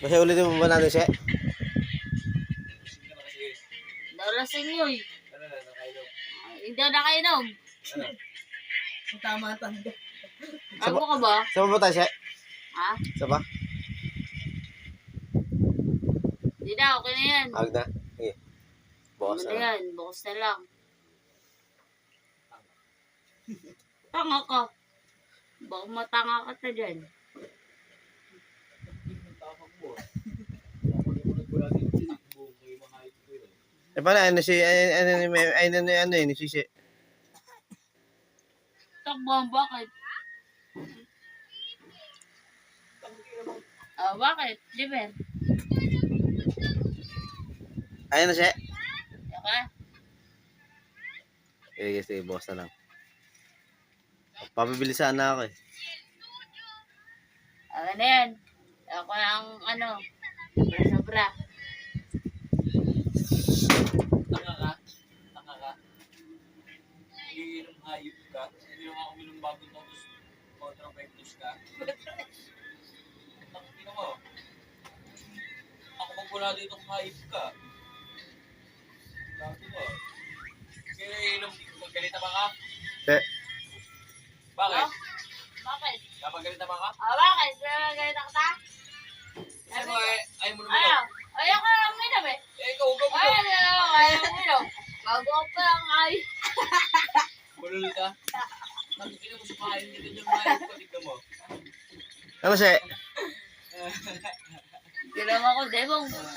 Kasi ulitin mo ba natin siya? Nalasing yun. Ano na, nakainom? Hindi na nakainom. Ano? Tama tanda. Ano ka ba? Saan ba tayo siya? Ha? Saan ba? Hindi na, okay na yan. Agad na. Sige. Bukas Ano na. yan? Bukas na lang. Tanga ka. Baka matanga ka na dyan. Tapang mo. Ako na muna ko natin tinakbo kayo mga ito yun. Eh, paano? Ano yun? Si siya. Takbuhan, bakit? Bakit? Liber. Ayun na siya. Saka? Sige, bukas na lang. Papabilisan na ako eh. Ano na yan? Ako ang sobra-sobra. Tanga ka? Tanga ka? Iinom hayop ka? Hindi naman ako minum bago tapos kontra-vectus ka? Tangina mo. Ako magmula dito kung hayop ka. Dati mo. Kaya iinom, magkalita ba ka? Eh, Bakit? Oh? Bakit? Kapag galita ba ka? Bakit? Ganyan ako ta? Kasi mo ayaw mo naman. Ayaw ko lang minom eh. Ikaw, huwag mo. Ayaw ko minom. Bago ko pa lang ay. Bulol ka. Nakikita ko sa kain, hindi ka dyan hayop ka, tignan mo. ano siya? Ginawa ko, Debong.